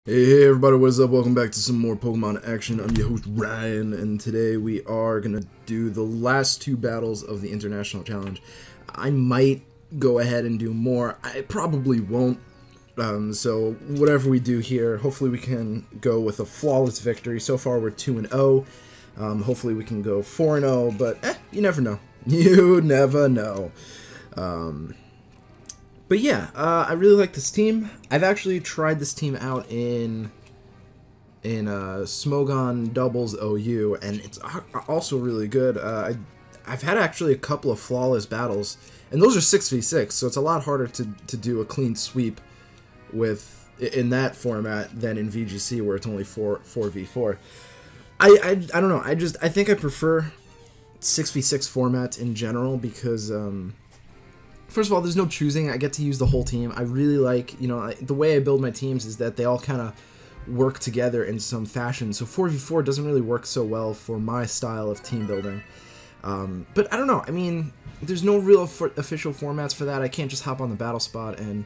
Hey everybody, what is up? Welcome back to some more Pokemon action. I'm your host Ryan, and today we are gonna do the last two battles of the International Challenge. I might go ahead and do more. I probably won't. So whatever we do here, hopefully we can go with a flawless victory. So far we're 2-0. Hopefully we can go 4-0, but you never know. You never know. But yeah, I really like this team. I've actually tried this team out in Smogon Doubles OU, and it's also really good. I've had actually a couple of flawless battles, and those are 6v6, so it's a lot harder to do a clean sweep in that format than in VGC, where it's only 4v4. I don't know. I think I prefer 6v6 formats in general because first of all, there's no choosing. I get to use the whole team. I really like, the way I build my teams is that they all kind of work together in some fashion. So 4v4 doesn't really work so well for my style of team building. But I don't know. I mean, there's no real official formats for that. I can't just hop on the battle spot and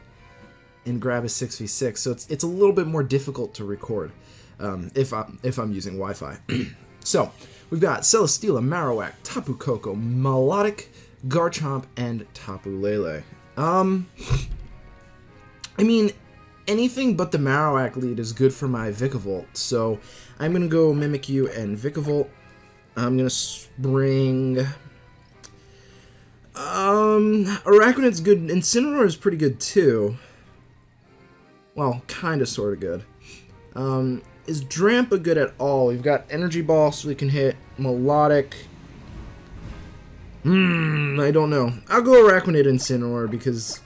grab a 6v6. So it's a little bit more difficult to record if I'm using Wi-Fi. So we've got Celesteela, Marowak, Tapu Koko, Melodic, Garchomp, and Tapu Lele. I mean, anything but the Marowak lead is good for my Vikavolt, so I'm gonna go Mimikyu and Vikavolt. I'm gonna bring Araquanid's good. Incineroar is pretty good too. Well, kinda sorta good. Is Drampa good at all? We've got Energy Ball, so we can hit Melodic. I don't know. I'll go Araquanid and Incineroar because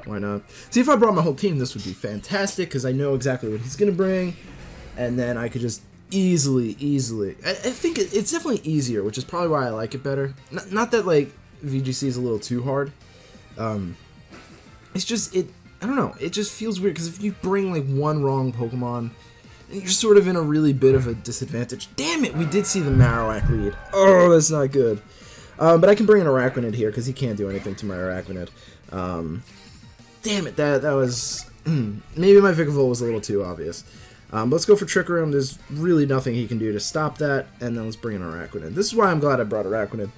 why not? See, if I brought my whole team, this would be fantastic because I know exactly what he's gonna bring, and then I could just easily. I think it's definitely easier, which is probably why I like it better. Not that like VGC is a little too hard. It's just I don't know. It just feels weird because if you bring like one wrong Pokemon, you're sort of in a really bit of a disadvantage. Damn it! We did see the Marowak lead. Oh, that's not good. But I can bring an Araquanid here because he can't do anything to my Araquanid. Damn it, that was maybe my Vikavolt was a little too obvious. But let's go for Trick Room. There's really nothing he can do to stop that, and then let's bring in Araquanid. This is why I'm glad I brought Araquanid.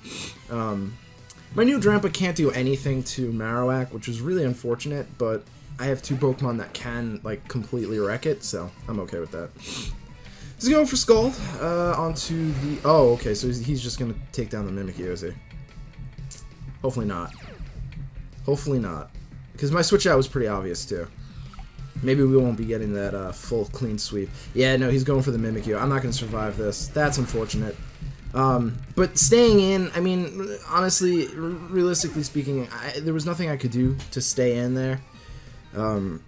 My new Drampa can't do anything to Marowak, which is really unfortunate, but I have two Pokemon that can like completely wreck it, so I'm okay with that. He's going for Scald onto the... Oh, okay, so he's just going to take down the Mimikyu, is he? Hopefully not. Hopefully not. Because my switch out was pretty obvious, too. Maybe we won't be getting that full clean sweep. Yeah, no, he's going for the Mimikyu. I'm not going to survive this. That's unfortunate. But staying in, I mean, honestly, realistically speaking, there was nothing I could do to stay in there. I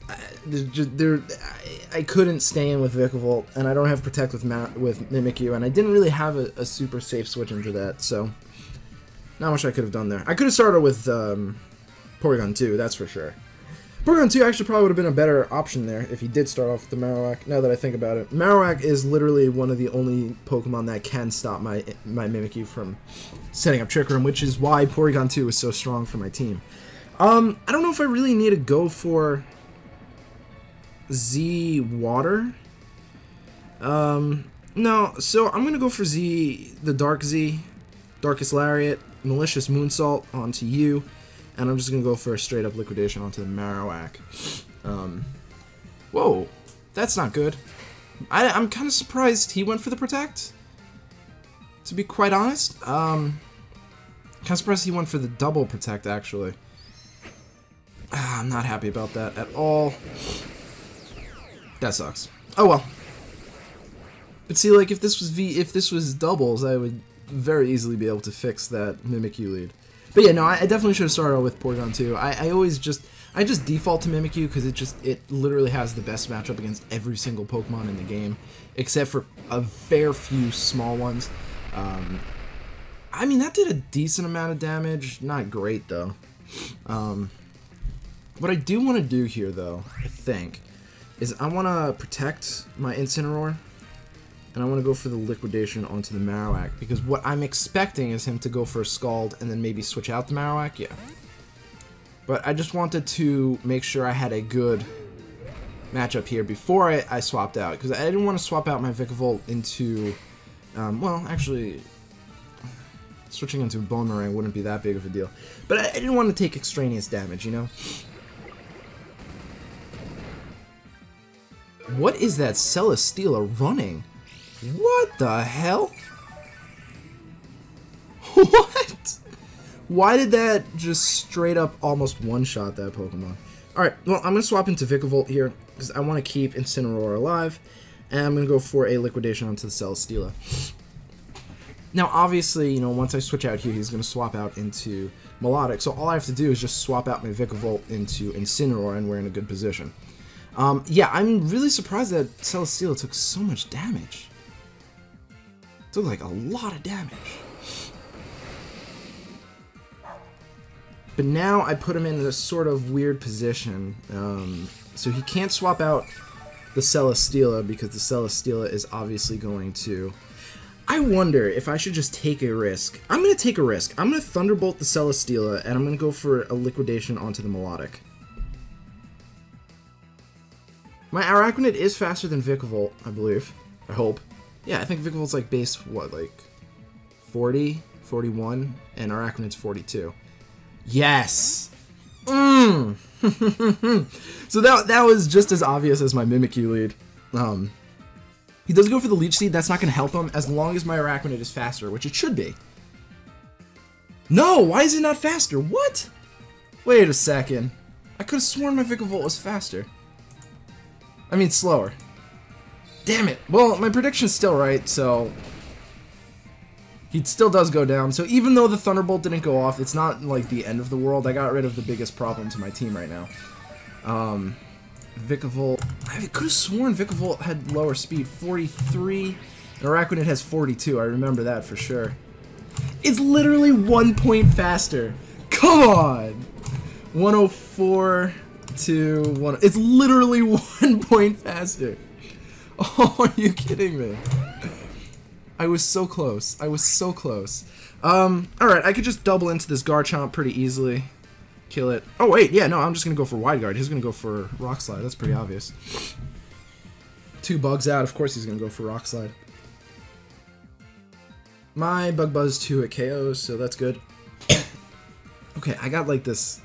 couldn't stay in with Vikavolt, and I don't have Protect with Mimikyu, and I didn't really have a super safe switch into that, so not much I could have done there. I could have started with PORYGON2, that's for sure. PORYGON2 actually probably would have been a better option there if he did start off with the Marowak, now that I think about it. Marowak is literally one of the only Pokemon that can stop my Mimikyu from setting up Trick Room, which is why PORYGON2 is so strong for my team. I don't know if I really need to go for Z Water. No, so I'm gonna go for Z, the Dark Z, Darkest Lariat, Malicious Moonsault onto you, and I'm just gonna go for a straight up Liquidation onto the Marowak. Whoa, that's not good. I'm kind of surprised he went for the Protect, to be quite honest. Kind of surprised he went for the double Protect, actually. I'm not happy about that at all. That sucks. Oh well. But see, like if this was doubles, I would very easily be able to fix that Mimikyu lead. But yeah, no, I definitely should have started with PORYGON2. I just default to Mimikyu because it literally has the best matchup against every single Pokemon in the game, except for a fair few small ones. I mean, that did a decent amount of damage. Not great though. What I do want to do here, though, I think, is I want to protect my Incineroar, and I want to go for the Liquidation onto the Marowak, because what I'm expecting is him to go for a Scald and then maybe switch out the Marowak, yeah. But I just wanted to make sure I had a good matchup here before I swapped out, because I didn't want to swap out my Vikavolt into, well, actually, switching into Boomerang wouldn't be that big of a deal. But I didn't want to take extraneous damage, you know? What is that Celesteela running? What the hell? What? Why did that just straight up almost one-shot that Pokemon? Alright, well, I'm going to swap into Vikavolt here, because I want to keep Incineroar alive, and I'm going to go for a Liquidation onto the Celesteela. Now, obviously, you know, once I switch out here, he's going to swap out into Melodic, so all I have to do is just swap out my Vikavolt into Incineroar, and we're in a good position. Yeah, I'm really surprised that Celesteela took so much damage. It took, like, a lot of damage. But now I put him in a sort of weird position, so he can't swap out the Celesteela because the Celesteela is obviously going to... I wonder if I should just take a risk. I'm going to take a risk. I'm going to Thunderbolt the Celesteela, and I'm going to go for a Liquidation onto the Melodic. My Arachnid is faster than Vikavolt, I believe. I hope. Yeah, I think Vikavolt's like base, what, like 40, 41, and Arachnid's 42. Yes! So that was just as obvious as my Mimikyu lead. He does go for the Leech Seed, that's not going to help him as long as my Arachnid is faster, which it should be. No! Why is it not faster? What? Wait a second. I could have sworn my Vikavolt was faster. I mean, slower. Damn it. Well, my prediction's still right, so... He still does go down, so even though the Thunderbolt didn't go off, it's not, like, the end of the world. I got rid of the biggest problem to my team right now. Vikavolt... I could have sworn Vikavolt had lower speed. 43. And Arachnid has 42. I remember that for sure. It's literally 1 point faster. Come on! 104 to 1... It's literally 1 point faster. Oh, are you kidding me? I was so close. I was so close. Alright, I could just double into this Garchomp pretty easily. Kill it. Oh, wait, yeah, no, I'm just gonna go for Wide Guard. He's gonna go for Rock Slide. That's pretty obvious. 2 bugs out. Of course he's gonna go for Rock Slide. My Bug Buzz 2 at KOs, so that's good. Okay, I got like this...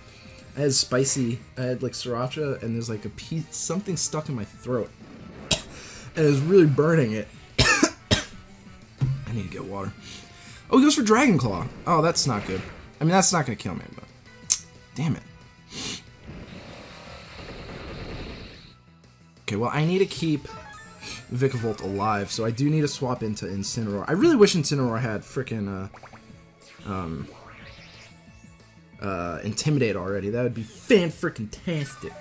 I had spicy... I had like Sriracha, and there's like a piece... Something stuck in my throat. And it was really burning it. I need to get water. Oh, he goes for Dragon Claw. Oh, that's not good. I mean, that's not going to kill me, but... Damn it. Okay, well, I need to keep Vikavolt alive, so I do need to swap into Incineroar. I really wish Incineroar had frickin' Intimidate already. That would be fan-frickin-tastic.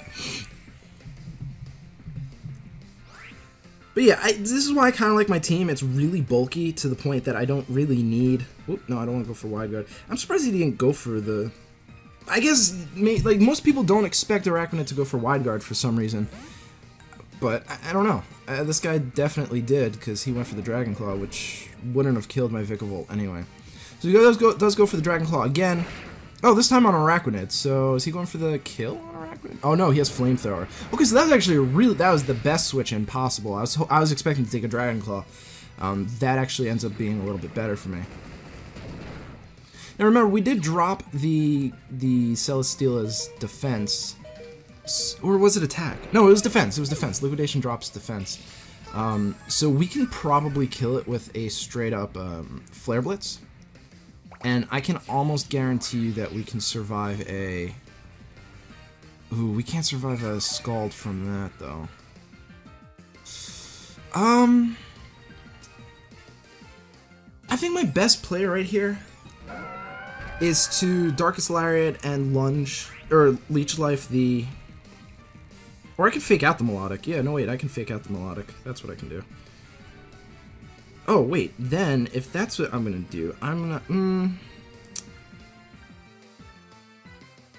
But yeah, this is why I kind of like my team. It's really bulky to the point that I don't really need... Whoop, no, I don't want to go for Wide Guard. I'm surprised he didn't go for the... I guess, like, most people don't expect Arachnid to go for Wide Guard for some reason. But, I don't know. This guy definitely did, because he went for the Dragon Claw, which wouldn't have killed my Vikavolt anyway. So he does go for the Dragon Claw again. Oh, this time on Arachnid. So, is he going for the kill on Arachnid? Oh no, he has Flamethrower. Okay, so that was actually that was the best switch in possible. I was expecting to take a Dragon Claw. That actually ends up being a little bit better for me. Now remember, we did drop the Celesteela's defense. Or was it attack? No, it was defense. It was defense. Liquidation drops defense. So we can probably kill it with a straight up Flare Blitz. And I can almost guarantee you that we can survive a... Ooh, we can't survive a Scald from that, though. I think my best play right here is to Darkest Lariat and Lunge, or Leech Life the... Or I can fake out the Melodic. Yeah, no wait, I can fake out the Melodic. That's what I can do. Oh, wait, then, if that's what I'm gonna do, I'm gonna,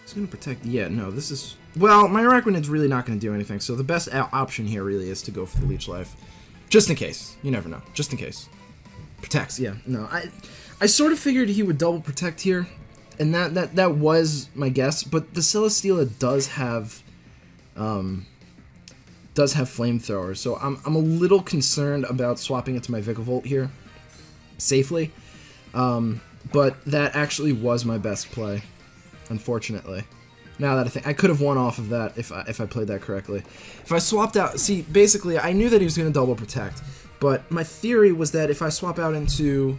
It's gonna protect, yeah, no, this is, well, my Arachnid's really not gonna do anything, so the best option here really is to go for the Leech Life. Just in case. You never know. Just in case. Protects, yeah. No, I sort of figured he would double protect here, and that was my guess, but the Celesteela does have, does have flamethrowers, so I'm a little concerned about swapping it to my Vikavolt here safely. But that actually was my best play, unfortunately. Now that I think I could have won off of that if I played that correctly. If I swapped out, see, basically I knew that he was going to double protect, but my theory was that if I swap out into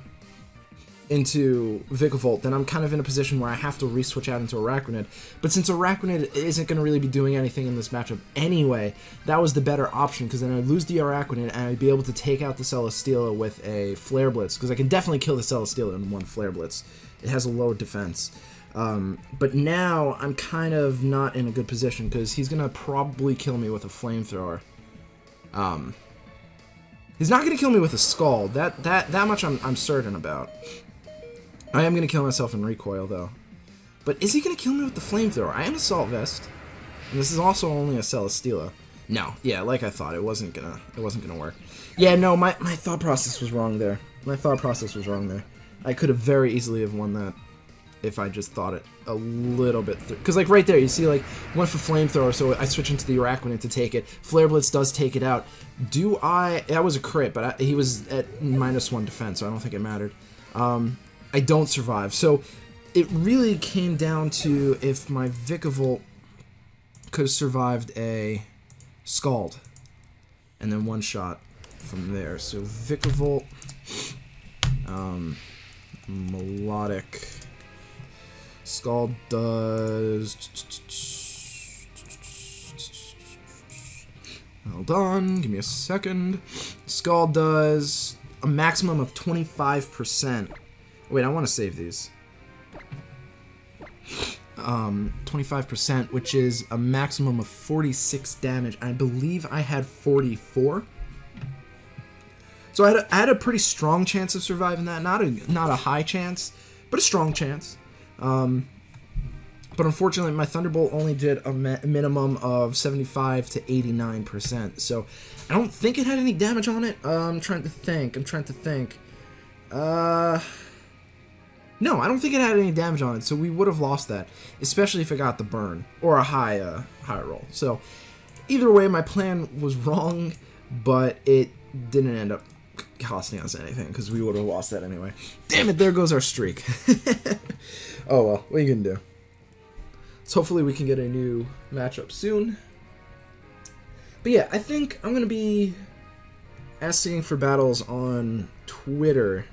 Vikavolt, then I'm kind of in a position where I have to re-switch out into Araquanid. But since Araquanid isn't going to really be doing anything in this matchup anyway, that was the better option, because then I'd lose the Araquanid and I'd be able to take out the Celesteela with a Flare Blitz, because I can definitely kill the Celesteela in one Flare Blitz. It has a low defense. But now I'm kind of not in a good position, because he's going to probably kill me with a Flamethrower. He's not going to kill me with a Scald. That much I'm certain about. I am going to kill myself in recoil, though. But is he going to kill me with the Flamethrower? I am Assault Vest, and this is also only a Celesteela. No, yeah, like I thought, it wasn't gonna work. Yeah, no, my thought process was wrong there. I could have very easily have won that if I just thought it a little bit through. Because, like, right there, you see, like, went for Flamethrower, so I switch into the Araquanid to take it. Flare Blitz does take it out. That was a crit, but he was at -1 defense, so I don't think it mattered. I don't survive. So it really came down to if my Vikavolt could have survived a Scald and then one shot from there. So Vikavolt, Melodic, Scald does, hold on, give me a second. Scald does a maximum of 25%. Wait, I want to save these. 25%, which is a maximum of 46 damage. I believe I had 44. So I had a pretty strong chance of surviving that. Not a high chance, but a strong chance. But unfortunately, my Thunderbolt only did a minimum of 75 to 89%. So I don't think it had any damage on it. I'm trying to think. No, I don't think it had any damage on it, so we would have lost that, especially if it got the burn, or a high roll. So, either way, my plan was wrong, but it didn't end up costing us anything, because we would have lost that anyway. Damn it, there goes our streak. Oh well, what are you gonna do? So hopefully we can get a new matchup soon. But yeah, I think I'm gonna be asking for battles on Twitter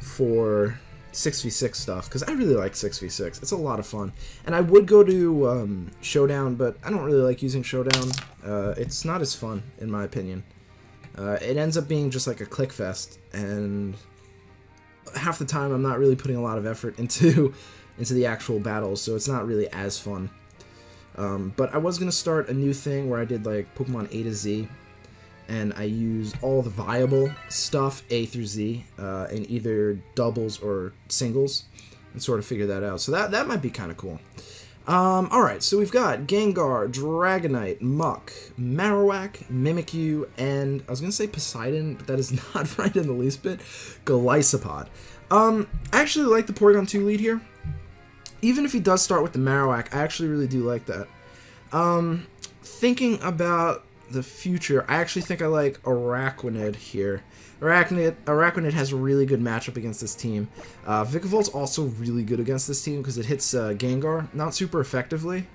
for 6v6 stuff, because I really like 6v6. It's a lot of fun. And I would go to Showdown, but I don't really like using Showdown. It's not as fun, in my opinion. It ends up being just like a click fest, and half the time I'm not really putting a lot of effort into the actual battles, so it's not really as fun. But I was going to start a new thing where I did like Pokemon A to Z, and I use all the viable stuff A through Z in either doubles or singles, and sort of figure that out. So that might be kind of cool. Alright, so we've got Gengar, Dragonite, Muck, Marowak, Mimikyu, and I was going to say Poseidon, but that is not right in the least bit, Golisopod. I actually like the Porygon2 lead here. Even if he does start with the Marowak, I actually really do like that. Thinking about the future, I actually think I like Araquanid here. Araquanid has a really good matchup against this team. Vikavolt's also really good against this team because it hits Gengar, not super effectively,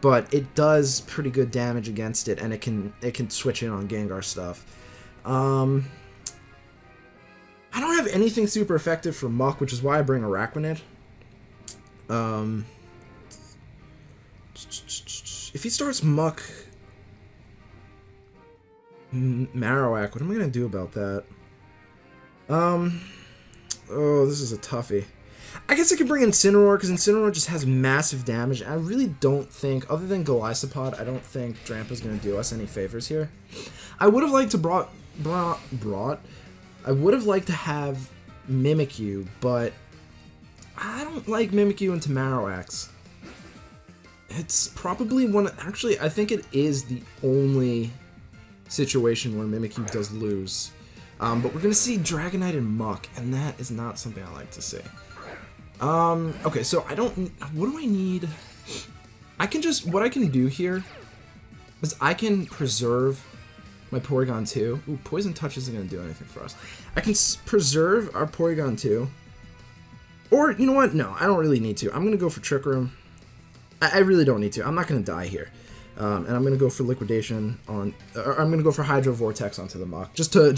but it does pretty good damage against it, and it can switch in on Gengar stuff. I don't have anything super effective for Muck, which is why I bring Araquanid. If he starts Muck, Marowak, what am I gonna do about that? Oh, this is a toughie. I guess I could bring Incineroar, because Incineroar just has massive damage, and I really don't think, other than Golisopod, I don't think Drampa's gonna do us any favors here. I would have liked to I would have liked to have Mimikyu, but I don't like Mimikyu into Marowaks. It's probably actually, I think it is the only situation where Mimikyu does lose. But we're gonna see Dragonite and Muck, and that is not something I like to see. Okay, so what do I need? What I can do here is I can preserve my Porygon2. Ooh, Poison Touch isn't going to do anything for us. I can preserve our Porygon2. Or, you know what? No, I don't really need to. I'm going to go for Trick Room. I really don't need to. I'm not going to die here. And I'm going to go for Liquidation on... Or I'm going to go for Hydro Vortex onto the Mach. Just to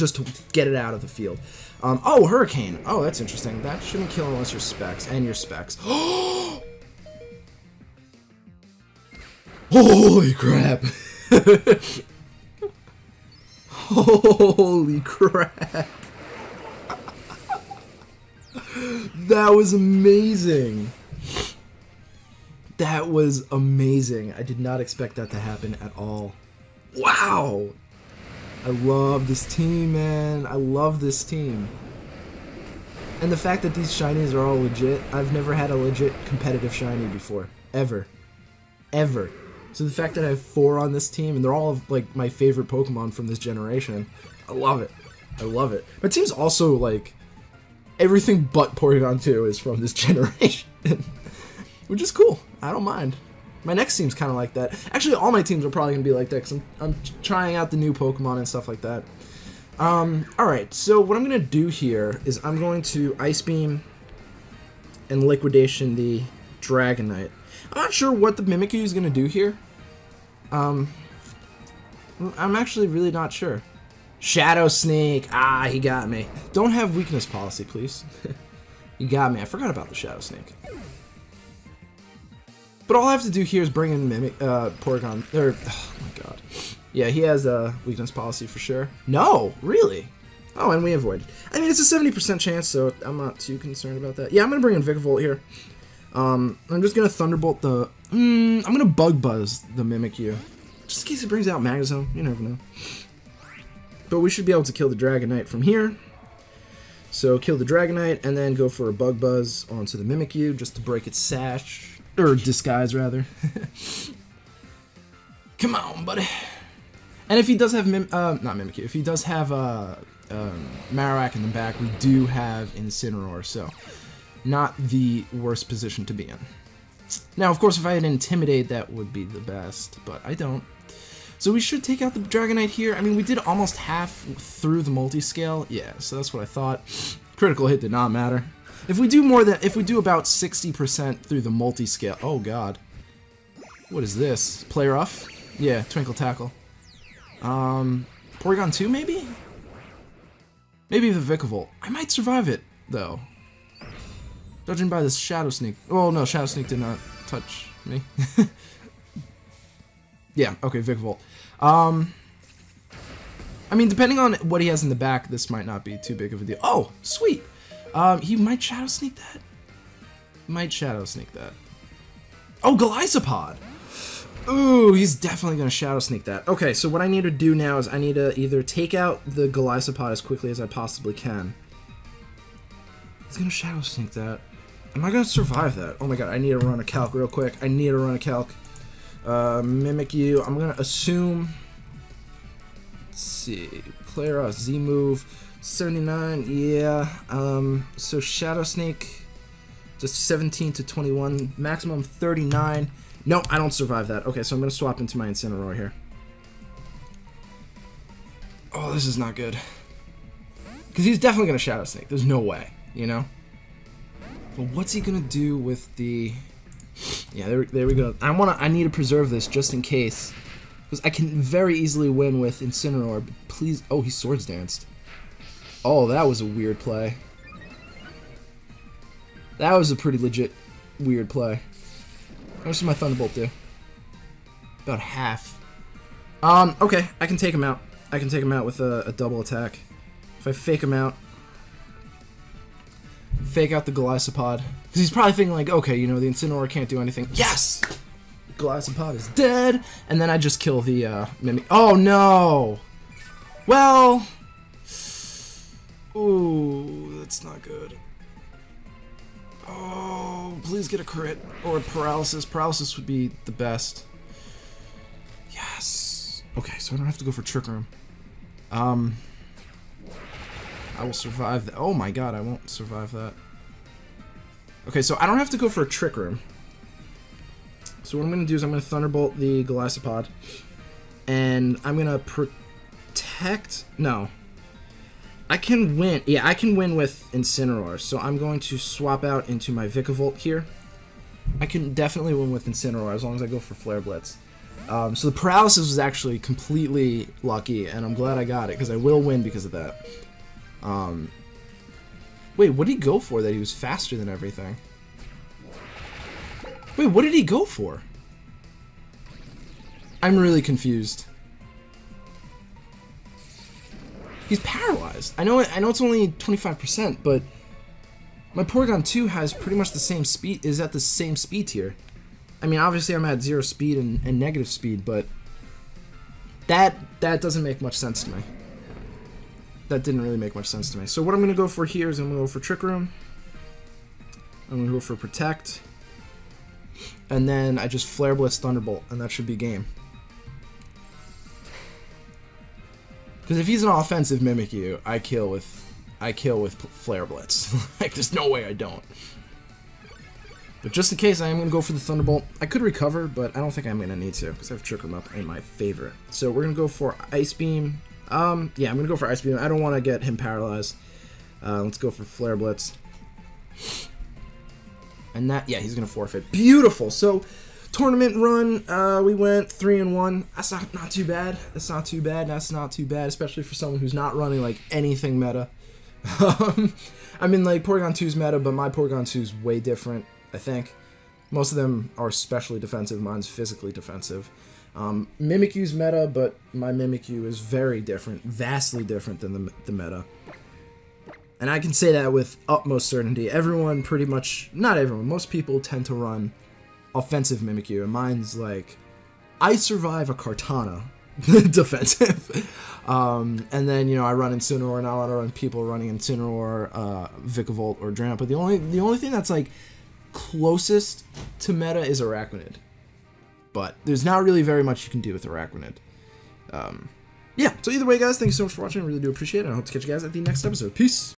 get it out of the field. Oh, Hurricane. Oh, that's interesting. That shouldn't kill unless you're Specs. And you're Specs. Holy crap. Holy crap. That was amazing. That was amazing. I did not expect that to happen at all. Wow. I love this team, man. I love this team. And the fact that these shinies are all legit. I've never had a legit competitive shiny before. Ever. Ever. So the fact that I have 4 on this team, and they're all like my favorite Pokemon from this generation, I love it. I love it. My team's also like everything but Porygon2 is from this generation, which is cool. I don't mind. My next team's kind of like that. Actually, all my teams are probably gonna be like that because I'm trying out the new Pokemon and stuff like that. All right. So what I'm gonna do here is I'm going to Ice Beam and Liquidation the Dragonite. I'm not sure what the Mimikyu is gonna do here. I'm actually really not sure. Shadow Sneak! Ah, he got me. Don't have weakness policy, please. You got me. I forgot about the Shadow Sneak. But all I have to do here is bring in Porygon. Oh my god. Yeah, he has a weakness policy for sure. No, really? Oh, and we avoided. I mean, it's a 70% chance, so I'm not too concerned about that. Yeah, I'm gonna bring in Vikavolt here. I'm just gonna Thunderbolt the. I'm gonna Bug Buzz the Mimikyu, just in case it brings out Magnezone. You never know. But we should be able to kill the Dragonite from here. So kill the Dragonite and then go for a Bug Buzz onto the Mimikyu just to break its sash or disguise rather. Come on, buddy. And if he does have not Mimikyu, if he does have Marowak in the back, we do have Incineroar. So. Not the worst position to be in. Now, of course, if I had Intimidate, that would be the best, but I don't. So we should take out the Dragonite here. I mean, we did almost half through the multi-scale. Yeah, so that's what I thought. Critical hit did not matter. If we do about 60% through the multi-scale... Oh, God. What is this? Play Rough? Yeah, Twinkle Tackle. Porygon2, maybe? Maybe the Vikavolt. I might survive it, though. Judging by this Shadow Sneak. Oh no, Shadow Sneak did not touch me. Yeah, okay, Vikavolt. I mean, depending on what he has in the back, this might not be too big of a deal. Oh, sweet! He might Shadow Sneak that? Might Shadow Sneak that. Oh, Golisopod! Ooh, he's definitely gonna Shadow Sneak that. Okay, so what I need to do now is I need to either take out the Golisopod as quickly as I possibly can. He's gonna Shadow Sneak that. Am I gonna survive that? Oh my god, I need to run a calc real quick. I need to run a calc. Mimikyu, I'm gonna assume... Let's see... Player Z-move, 79, yeah. So Shadow Sneak, just 17 to 21, maximum 39. No, I don't survive that. Okay, so I'm gonna swap into my Incineroar here. Oh, this is not good. Because he's definitely gonna Shadow Sneak, there's no way, you know? But what's he gonna do with the... Yeah, there we go. I need to preserve this just in case. Because I can very easily win with Incineroar, but please... Oh, he Swords Danced. Oh, that was a weird play. That was a pretty legit weird play. How much does my Thunderbolt do? About half. Okay, I can take him out. I can take him out with a double attack. If I fake him out... Fake out the Golisopod. Because he's probably thinking like, okay, you know, the Incineroar can't do anything. Yes! Golisopod is dead! And then I just kill the, Mimic. Oh, no! Well... Ooh, that's not good. Oh, please get a crit. Or paralysis. Paralysis would be the best. Yes! Okay, so I don't have to go for Trick Room. I will survive that. Oh my god, I won't survive that. Okay, so I don't have to go for a Trick Room. So what I'm going to do is I'm going to Thunderbolt the Golisopod. And I'm gonna protect. No. I can win. Yeah, I can win with Incineroar. So I'm going to swap out into my Vikavolt here. I can definitely win with Incineroar as long as I go for Flare Blitz. So the Paralysis was actually completely lucky, and I'm glad I got it, because I will win because of that. Wait, what did he go for that he was faster than everything? Wait, what did he go for? I'm really confused. He's paralyzed. I know it's only 25%, but my Porygon2 has pretty much the same speed, is at the same speed tier. I mean, obviously I'm at 0 speed and negative speed, but that doesn't make much sense to me. That didn't really make much sense to me. So what I'm going to go for here is I'm going to go for Trick Room. I'm going to go for Protect. And then I just Flare Blitz Thunderbolt, and that should be game. Because if he's an offensive Mimikyu, I kill with Flare Blitz. Like, there's no way I don't. But just in case, I am going to go for the Thunderbolt. I could recover, but I don't think I'm going to need to, because I have Trick Room up in my favor. So we're going to go for Ice Beam. Yeah, I'm going to go for Ice Beam. I don't want to get him paralyzed. Let's go for Flare Blitz. And that, yeah, he's going to forfeit. Beautiful. So, tournament run, we went 3-1. That's not too bad. That's not too bad. That's not too bad, especially for someone who's not running, like, anything meta. I mean, like, Porygon2's meta, but my Porygon2's way different, I think. Most of them are especially defensive. Mine's physically defensive. Mimikyu's meta, but my Mimikyu is very different, vastly different than the meta. And I can say that with utmost certainty. Everyone pretty much, not everyone, most people tend to run offensive Mimikyu, and mine's like, I survive a Kartana defensive. And then, you know, I run Incineroar, and a lot of people running Incineroar, Vikavolt, or Drain. But the only thing that's like closest to meta is Araquanid. But there's not really very much you can do with Araquanid. Yeah, so either way, guys, thank you so much for watching. I really do appreciate it. I hope to catch you guys at the next episode. Peace!